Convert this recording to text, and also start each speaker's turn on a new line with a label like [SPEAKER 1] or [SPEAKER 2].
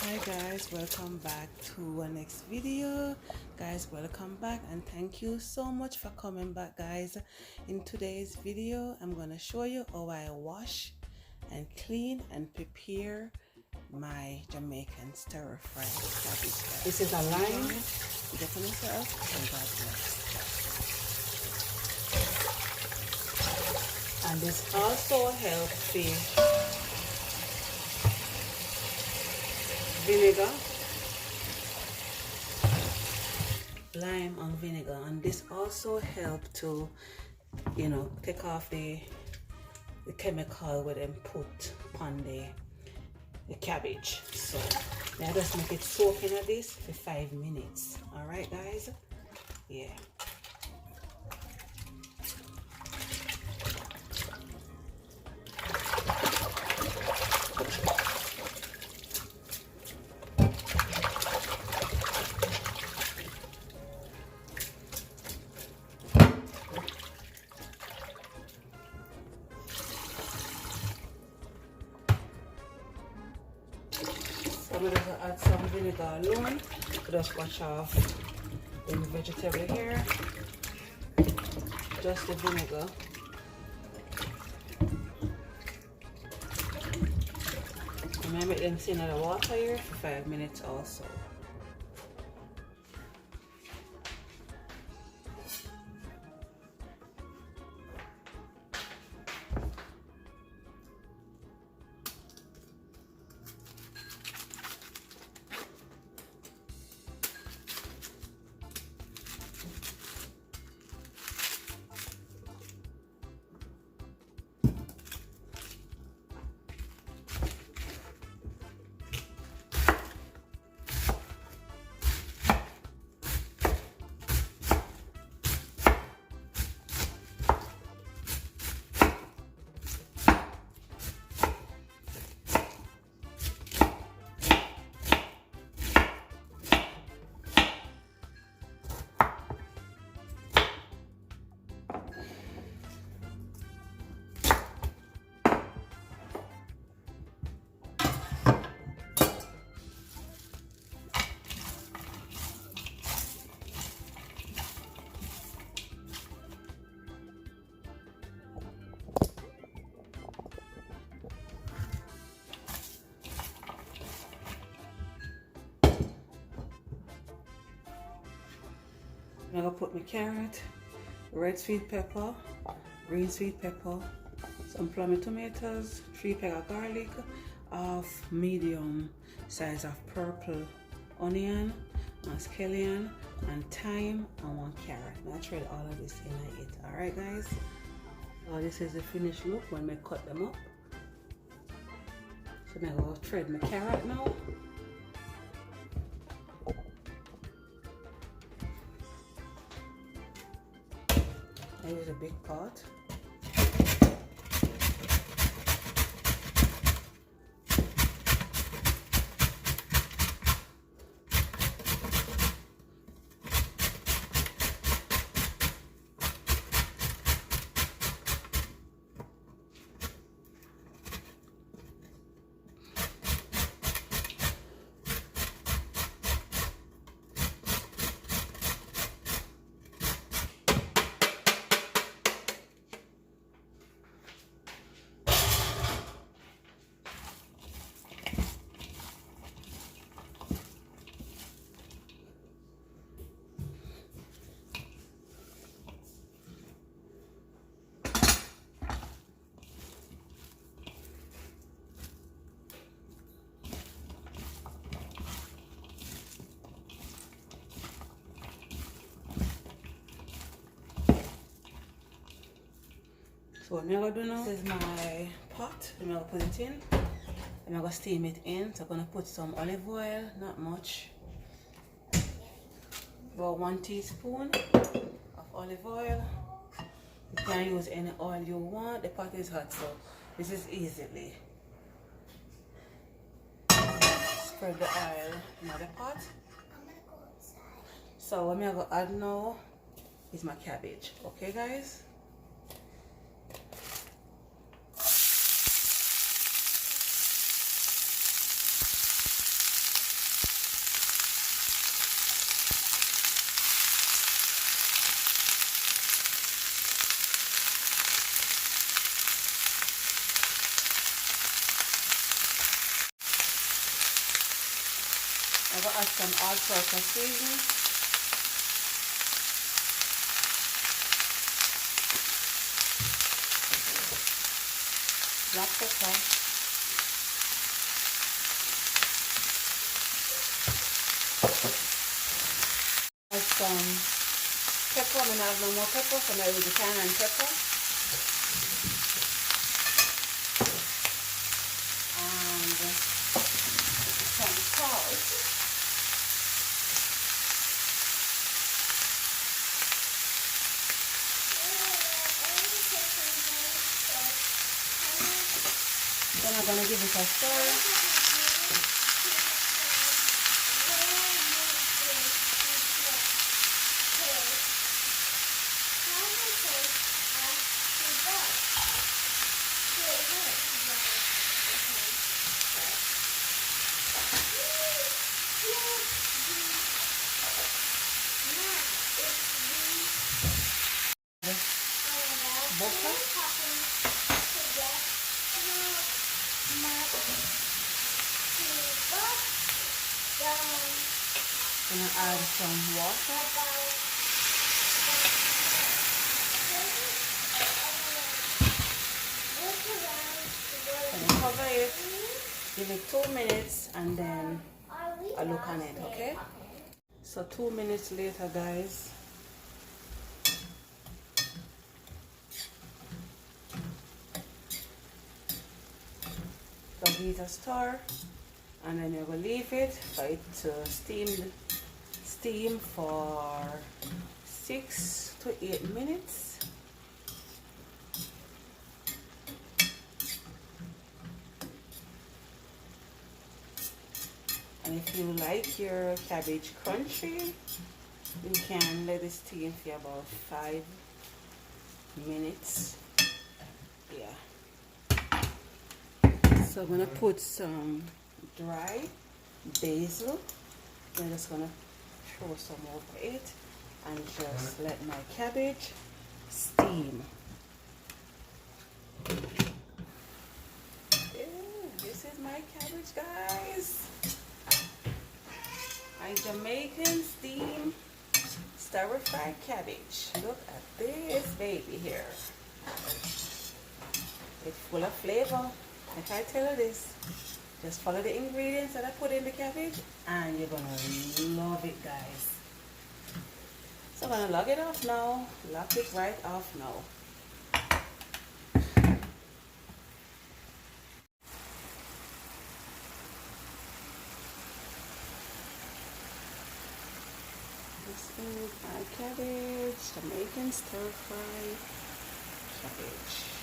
[SPEAKER 1] Hi guys, welcome back to our next video. Guys, welcome back and thank you so much for coming back, guys. In today's video I'm going to show you how I wash and clean and prepare my Jamaican stir fry cabbage, guys.
[SPEAKER 2] This is a lime.
[SPEAKER 1] Get on yourself and God bless.
[SPEAKER 2] And this also helps the vinegar, lime and vinegar, and this also help to, take off the chemical where them put on the cabbage. So now just make it soak in this for 5 minutes. All right, guys. Yeah. I'm going to add some vinegar alone. Just wash off the vegetable here. Just the vinegar. And I make them sit in the water here for 5 minutes also. I'm gonna put my carrot, red sweet pepper, green sweet pepper, some plummy tomatoes, 3 peg of garlic, half medium size of purple onion, and scallion, and thyme, and 1 carrot. Now I shred all of this in it. Alright guys. So this is the finished look when I cut them up. So I'm gonna shred my carrot now. I use a big pot. So what I'm gonna do now, this is my pot. I'm gonna put it in. I'm gonna steam it in. So I'm gonna put some olive oil, not much. About 1 teaspoon of olive oil. You can use any oil you want. The pot is hot, so this is easily. Spread the oil in the pot.
[SPEAKER 3] I'm gonna go outside.
[SPEAKER 1] So what I'm gonna add now is my cabbage. Okay guys?
[SPEAKER 2] I'm going to add some all-purpose seasoning. Black pepper. Add some pepper. I'm going to add no more pepper, so I'm going to use the cayenne pepper. And some salt. Then I'm going to give it a stir. Butter. Gonna add some water. Gonna cover it, give it 2 minutes, and then I look on it, okay? So 2 minutes later, guys. So give it a stir, and then you're gonna leave it for it to steam for 6 to 8 minutes. And if you like your cabbage crunchy, you can let it steam for about 5 minutes. Yeah. So I'm gonna put some dry basil. I'm just gonna throw some over it and just let my cabbage steam. Yeah, this is my cabbage, guys. My Jamaican steam stir-fried cabbage. Look at this baby here. It's full of flavor. If I tell you this, just follow the ingredients that I put in the cabbage and you're gonna love it, guys. So I'm gonna log it off now. Lock it right off now. This is my cabbage, Jamaican stir-fry cabbage.